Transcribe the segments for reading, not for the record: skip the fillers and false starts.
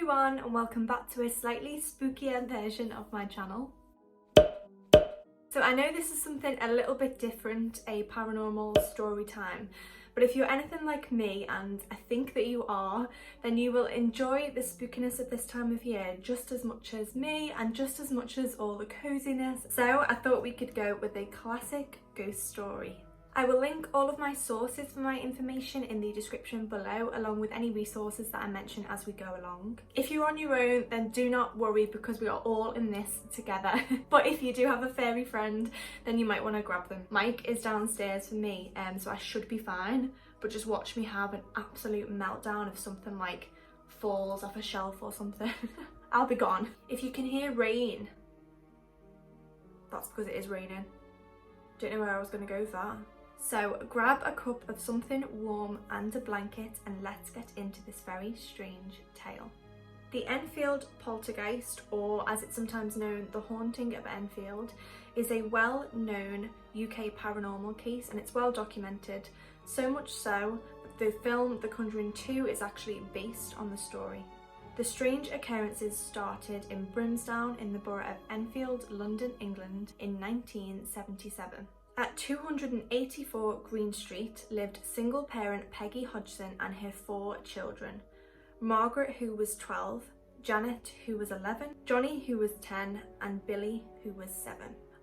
everyone and welcome back to a slightly spookier version of my channel. So I know this is something a little bit different, a paranormal story time, but if you're anything like me, and I think that you are, then you will enjoy the spookiness of this time of year just as much as me and just as much as all the coziness. So I thought we could go with a classic ghost story. I will link all of my sources for my information in the description below, along with any resources that I mention as we go along. If you're on your own, then do not worry because we are all in this together. But if you do have a fairy friend, then you might want to grab them. Mike is downstairs for me, so I should be fine, but just watch me have an absolute meltdown if something like falls off a shelf or something. I'll be gone. If you can hear rain, that's because it is raining. Don't know where I was going to go with that. So grab a cup of something warm and a blanket and let's get into this very strange tale. The Enfield Poltergeist, or as it's sometimes known, the haunting of Enfield, is a well-known UK paranormal case and it's well documented, so much so that the film The Conjuring 2 is actually based on the story. The strange occurrences started in Brimsdown in the borough of Enfield, London, England in 1977. At 284 Green Street lived single parent Peggy Hodgson and her 4 children. Margaret, who was 12, Janet, who was 11, Johnny, who was 10, and Billy, who was 7.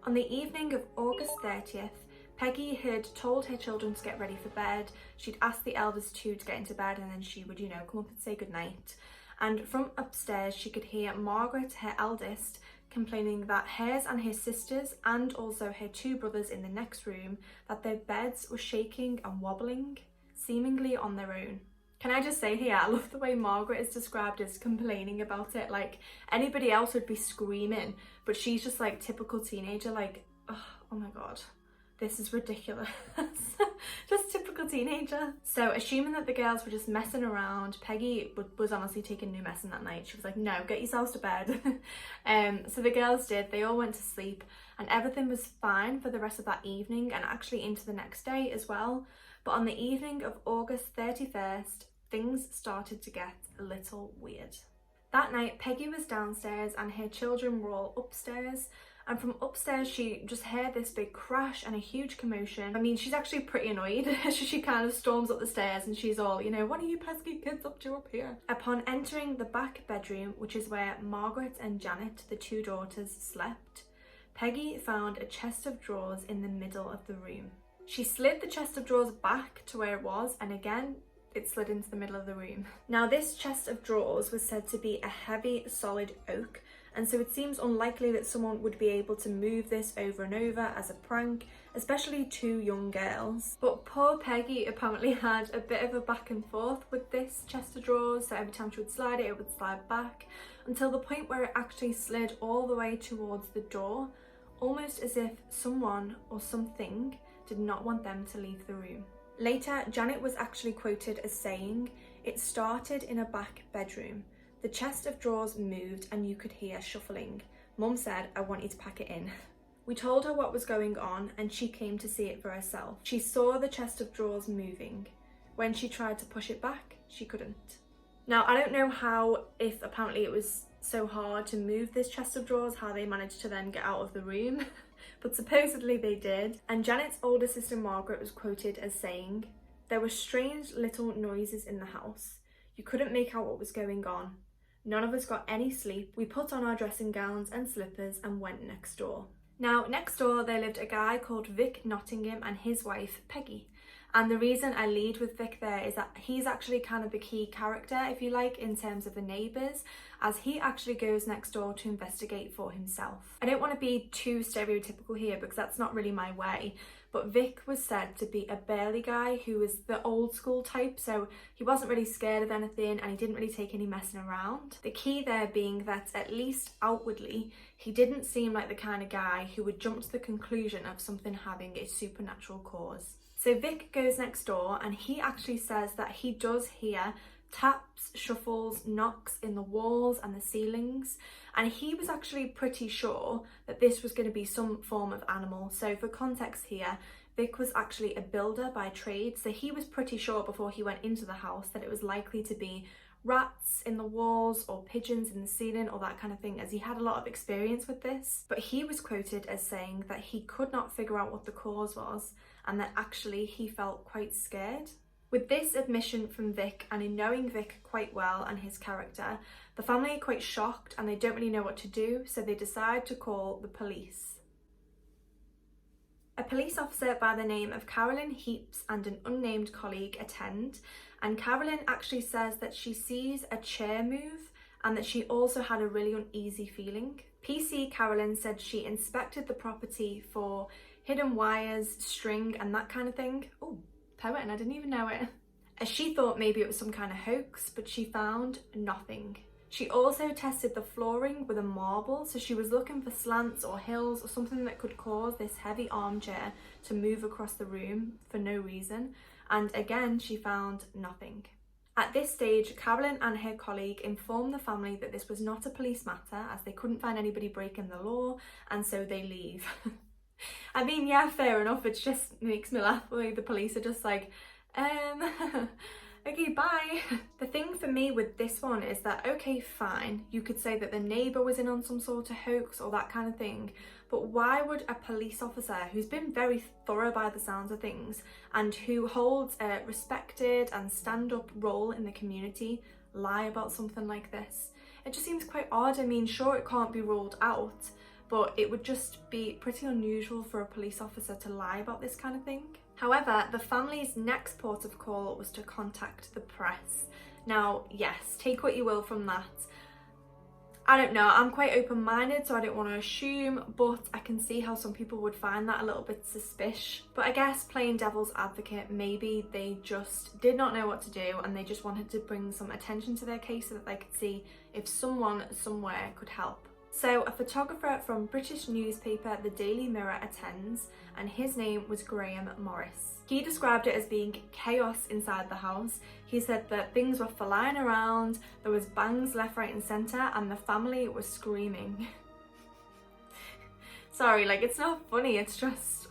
On the evening of August 30th, Peggy had told her children to get ready for bed. She'd asked the eldest two to get into bed and then she would, come up and say goodnight. And from upstairs she could hear Margaret, her eldest, complaining that hers and her sisters and also her 2 brothers in the next room, that their beds were shaking and wobbling, seemingly on their own. Can I just say here, I love the way Margaret is described as complaining about it. Like, anybody else would be screaming, but she's just like typical teenager, like, oh my god, this is ridiculous. Just typical teenager. So assuming that the girls were just messing around, Peggy was honestly taking no messing that night. She was like, no, get yourselves to bed. So the girls did. They all went to sleep and everything was fine for the rest of that evening and actually into the next day as well. But on the evening of August 31st, things started to get a little weird. That night, Peggy was downstairs and her children were all upstairs. And from upstairs, she just heard this big crash and a huge commotion. I mean, she's actually pretty annoyed. She kind of storms up the stairs and she's all, what are you pesky kids up to up here? Upon entering the back bedroom, which is where Margaret and Janet, the 2 daughters, slept, Peggy found a chest of drawers in the middle of the room. She slid the chest of drawers back to where it was, and again, it slid into the middle of the room. Now, this chest of drawers was said to be a heavy, solid oak, and so it seems unlikely that someone would be able to move this over and over as a prank, especially 2 young girls. But poor Peggy apparently had a bit of a back and forth with this chest of drawers, so every time she would slide it, it would slide back, until the point where it actually slid all the way towards the door, almost as if someone or something did not want them to leave the room. Later, Janet was actually quoted as saying, "It started in a back bedroom. The chest of drawers moved and you could hear shuffling. Mum said, I want you to pack it in." We told her what was going on and she came to see it for herself. She saw the chest of drawers moving. When she tried to push it back, she couldn't. Now, I don't know how, if apparently it was so hard to move this chest of drawers, how they managed to then get out of the room. But supposedly they did. And Janet's older sister Margaret was quoted as saying, "There were strange little noises in the house. You couldn't make out what was going on. None of us got any sleep. We put on our dressing gowns and slippers and went next door." Now, next door there lived a guy called Vic Nottingham and his wife Peggy. And the reason I lead with Vic there is that he's actually kind of the key character, if you like, in terms of the neighbours, as he actually goes next door to investigate for himself. I don't want to be too stereotypical here because that's not really my way, but Vic was said to be a burly guy who was the old school type, so he wasn't really scared of anything and he didn't really take any messing around. The key there being that, at least outwardly, he didn't seem like the kind of guy who would jump to the conclusion of something having a supernatural cause. So Vic goes next door and he actually says that he does hear taps, shuffles, knocks in the walls and the ceilings, and he was actually pretty sure that this was going to be some form of animal. So for context here, Vic was actually a builder by trade, so he was pretty sure before he went into the house that it was likely to be rats in the walls or pigeons in the ceiling or that kind of thing, as he had a lot of experience with this. But he was quoted as saying that he could not figure out what the cause was and that actually he felt quite scared. With this admission from Vic, and in knowing Vic quite well and his character, the family are quite shocked and they don't really know what to do, so they decide to call the police. A police officer by the name of Carolyn Heaps and an unnamed colleague attend, and Carolyn actually says that she sees a chair move and that she also had a really uneasy feeling. PC Carolyn said she inspected the property for hidden wires, string and that kind of thing. Oh, poet, and I didn't even know it. As she thought maybe it was some kind of hoax, but she found nothing. She also tested the flooring with a marble, so she was looking for slants or hills or something that could cause this heavy armchair to move across the room for no reason, and again she found nothing. At this stage, Carolyn and her colleague informed the family that this was not a police matter as they couldn't find anybody breaking the law, and so they leave. I mean, yeah, fair enough, it just makes me laugh the way the police are just like, okay, bye. The thing for me with this one is that, okay, fine, you could say that the neighbour was in on some sort of hoax or that kind of thing, but why would a police officer who's been very thorough by the sounds of things and who holds a respected and stand-up role in the community lie about something like this? It just seems quite odd. I mean, sure, it can't be ruled out, but it would just be pretty unusual for a police officer to lie about this kind of thing. However, the family's next port of call was to contact the press. Now, yes, take what you will from that. I don't know, I'm quite open-minded, so I don't want to assume, but I can see how some people would find that a little bit suspicious. But I guess playing devil's advocate, maybe they just did not know what to do and they just wanted to bring some attention to their case so that they could see if someone somewhere could help. So a photographer from British newspaper The Daily Mirror attends, and his name was Graham Morris. He described it as being chaos inside the house. He said that things were flying around, there was bangs left, right and centre, and the family was screaming. Sorry, like, it's not funny, it's just...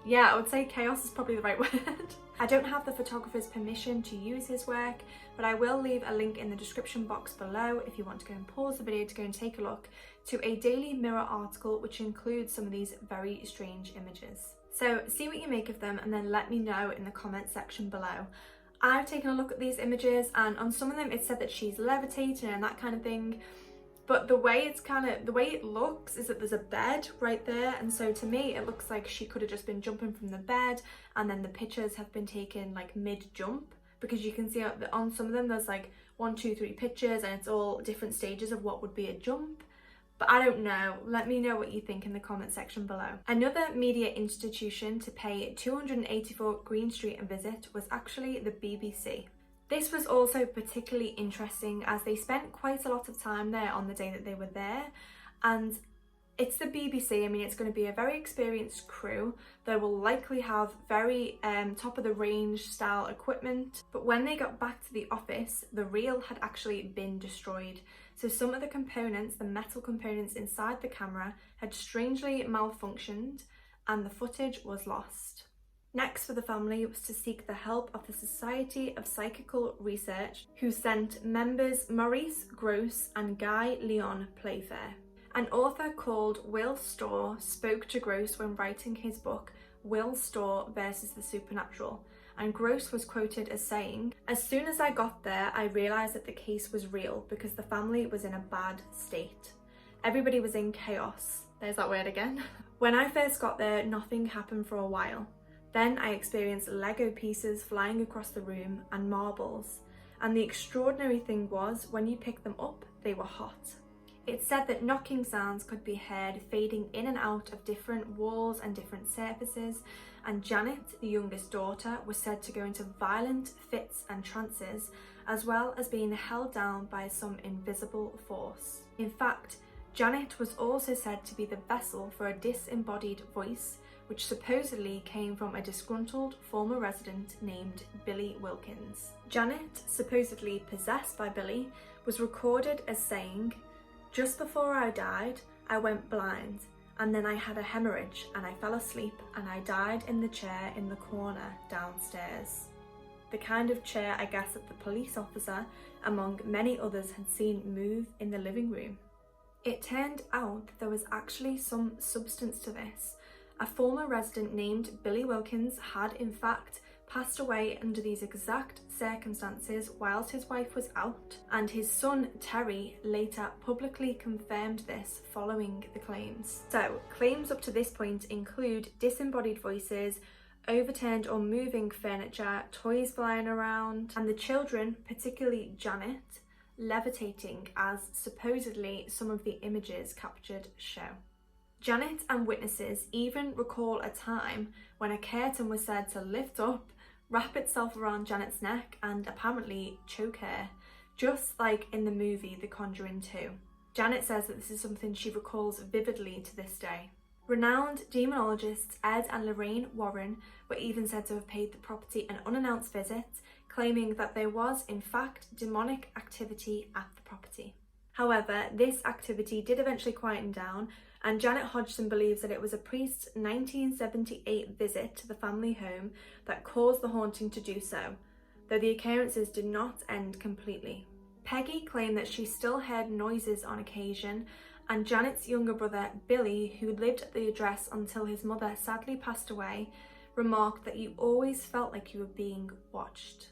Yeah, I would say chaos is probably the right word. I don't have the photographer's permission to use his work, but I will leave a link in the description box below if you want to go and pause the video to go and take a look to a Daily Mirror article which includes some of these very strange images. So see what you make of them and then let me know in the comment section below. I've taken a look at these images and on some of them it said that she's levitating and that kind of thing. But the way it looks is that there's a bed right there, and so to me it looks like she could have just been jumping from the bed and then the pictures have been taken like mid-jump, because you can see on some of them there's like 1, 2, 3 pictures and it's all different stages of what would be a jump. But I don't know, let me know what you think in the comment section below. Another media institution to pay 284 Green Street a visit was actually the BBC. This was also particularly interesting as they spent quite a lot of time there on the day that they were there, and it's the BBC. I mean, it's going to be a very experienced crew. They will likely have very top of the range style equipment, but when they got back to the office, the reel had actually been destroyed. So some of the components, the metal components inside the camera, had strangely malfunctioned and the footage was lost. Next for the family was to seek the help of the Society of Psychical Research, who sent members Maurice Grosse and Guy Leon Playfair. An author called Will Storr spoke to Grosse when writing his book Will Storr versus the Supernatural, and Grosse was quoted as saying, "As soon as I got there, I realised that the case was real because the family was in a bad state. Everybody was in chaos." There's that word again. "When I first got there, nothing happened for a while. Then I experienced Lego pieces flying across the room and marbles. And the extraordinary thing was, when you picked them up, they were hot. It said that knocking sounds could be heard fading in and out of different walls and different surfaces, and Janet, the youngest daughter, was said to go into violent fits and trances, as well as being held down by some invisible force. In fact, Janet was also said to be the vessel for a disembodied voice, which supposedly came from a disgruntled former resident named Billy Wilkins. Janet, supposedly possessed by Billy, was recorded as saying, 'Just before I died, I went blind, and then I had a hemorrhage and I fell asleep and I died in the chair in the corner downstairs.' the kind of chair I guess that the police officer, among many others, had seen move in the living room. It turned out that there was actually some substance to this. A former resident named Billy Wilkins had in fact passed away under these exact circumstances whilst his wife was out, and his son Terry later publicly confirmed this following the claims. So, claims up to this point include disembodied voices, overturned or moving furniture, toys flying around, and the children, particularly Janet, levitating, as supposedly some of the images captured show. Janet and witnesses even recall a time when a curtain was said to lift up, wrap itself around Janet's neck, and apparently choke her, just like in the movie The Conjuring 2. Janet says that this is something she recalls vividly to this day. Renowned demonologists Ed and Lorraine Warren were even said to have paid the property an unannounced visit, claiming that there was in fact demonic activity at the property. However, this activity did eventually quieten down, and Janet Hodgson believes that it was a priest's 1978 visit to the family home that caused the haunting to do so, though the occurrences did not end completely. Peggy claimed that she still heard noises on occasion, and Janet's younger brother Billy, who lived at the address until his mother sadly passed away, remarked that you always felt like you were being watched.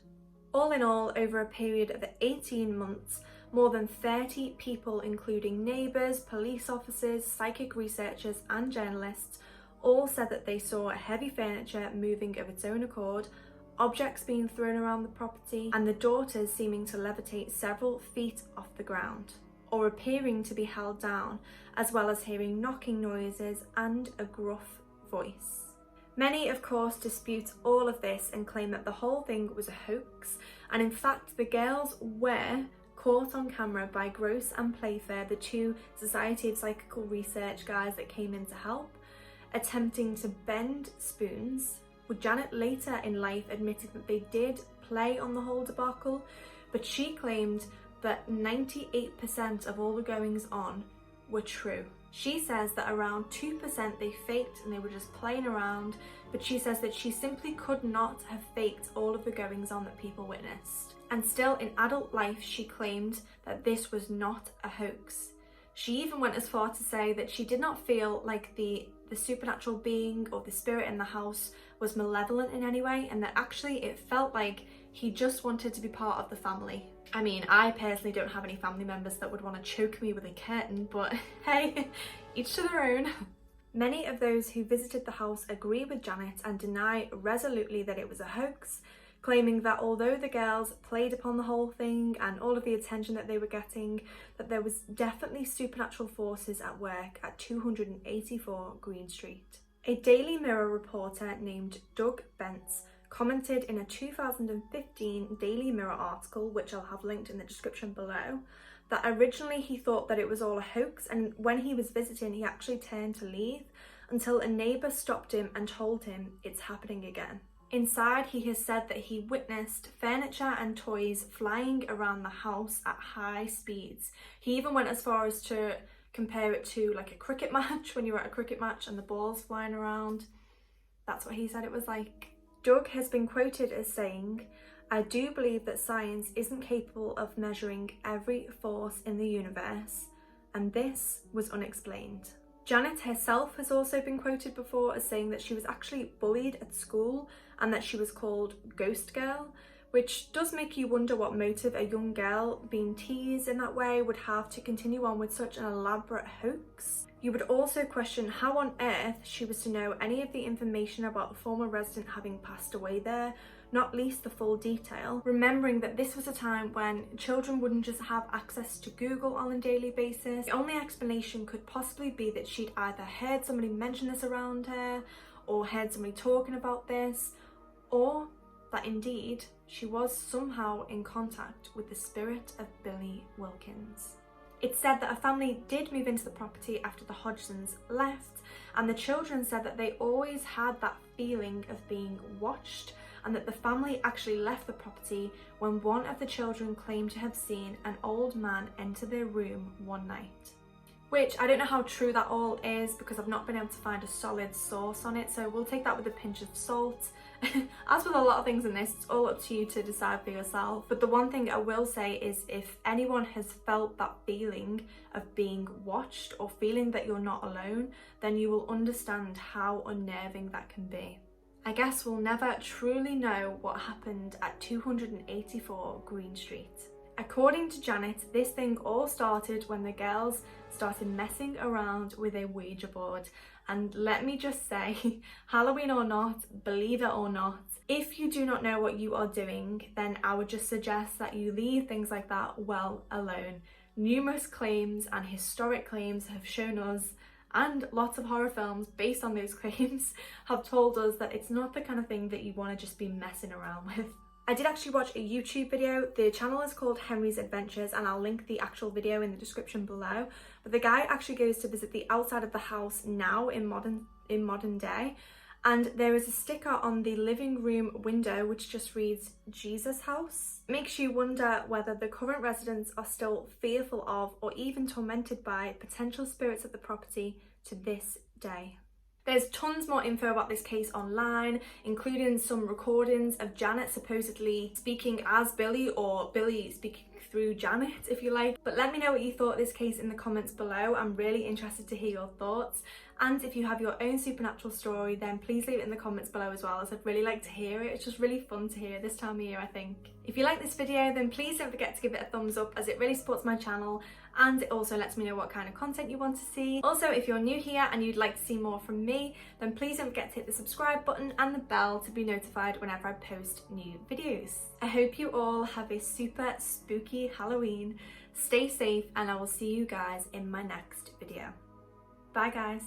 All in all, over a period of 18 months, more than 30 people, including neighbours, police officers, psychic researchers and journalists, all said that they saw heavy furniture moving of its own accord, objects being thrown around the property, and the daughters seeming to levitate several feet off the ground, or appearing to be held down, as well as hearing knocking noises and a gruff voice. Many, of course, dispute all of this and claim that the whole thing was a hoax, and in fact the girls were caught on camera by Gross and Playfair, the two Society of Psychical Research guys that came in to help, attempting to bend spoons, with Janet later in life admitting that they did play on the whole debacle, but she claimed that 98% of all the goings on were true. She says that around 2% they faked and they were just playing around, but she says that she simply could not have faked all of the goings on that people witnessed. And still in adult life, she claimed that this was not a hoax. She even went as far to say that she did not feel like the supernatural being or the spirit in the house was malevolent in any way, and that actually it felt like he just wanted to be part of the family. I mean, I personally don't have any family members that would want to choke me with a curtain, but hey, each to their own. Many of those who visited the house agree with Janet and deny resolutely that it was a hoax, claiming that although the girls played upon the whole thing and all of the attention that they were getting, that there was definitely supernatural forces at work at 284 Green Street. A Daily Mirror reporter named Doug Bentz commented in a 2015 Daily Mirror article, which I'll have linked in the description below, that originally he thought that it was all a hoax, and when he was visiting he actually turned to leave until a neighbour stopped him and told him it's happening again. Inside, he has said that he witnessed furniture and toys flying around the house at high speeds. He even went as far as to compare it to like a cricket match, when you're at a cricket match and the ball's flying around. That's what he said it was like. Doug has been quoted as saying, "I do believe that science isn't capable of measuring every force in the universe, and this was unexplained." Janet herself has also been quoted before as saying that she was actually bullied at school and that she was called Ghost Girl, which does make you wonder what motive a young girl being teased in that way would have to continue on with such an elaborate hoax. You would also question how on earth she was to know any of the information about the former resident having passed away there, not least the full detail, remembering that this was a time when children wouldn't just have access to Google on a daily basis. The only explanation could possibly be that she'd either heard somebody mention this around her, or heard somebody talking about this, or that indeed she was somehow in contact with the spirit of Billy Wilkins. It's said that a family did move into the property after the Hodgsons left, and the children said that they always had that feeling of being watched, and that the family actually left the property when one of the children claimed to have seen an old man enter their room one night. which I don't know how true that all is because I've not been able to find a solid source on it, so we'll take that with a pinch of salt. As with a lot of things in this, it's all up to you to decide for yourself. But the one thing I will say is if anyone has felt that feeling of being watched or feeling that you're not alone, then you will understand how unnerving that can be. I guess we'll never truly know what happened at 284 Green Street. According to Janet, this thing all started when the girls started messing around with a Ouija board. And let me just say, Halloween or not, believe it or not, if you do not know what you are doing, then I would just suggest that you leave things like that well alone. Numerous claims and historic claims have shown us, and lots of horror films based on those claims have told us that it's not the kind of thing that you want to just be messing around with. I did actually watch a YouTube video. The channel is called Henry's Adventures and I'll link the actual video in the description below. But the guy actually goes to visit the outside of the house now in modern day, and there is a sticker on the living room window which just reads Jesus House. It makes you wonder whether the current residents are still fearful of or even tormented by potential spirits at the property to this day. There's tons more info about this case online, including some recordings of Janet supposedly speaking as Billy or Billy speaking through Janet, if you like. But let me know what you thought of this case in the comments below. I'm really interested to hear your thoughts. And if you have your own supernatural story, then please leave it in the comments below as well, as I'd really like to hear it. It's just really fun to hear this time of year, I think. If you like this video, then please don't forget to give it a thumbs up, as it really supports my channel and it also lets me know what kind of content you want to see. Also, if you're new here and you'd like to see more from me, then please don't forget to hit the subscribe button and the bell to be notified whenever I post new videos. I hope you all have a super spooky Halloween. Stay safe and I will see you guys in my next video. Bye guys.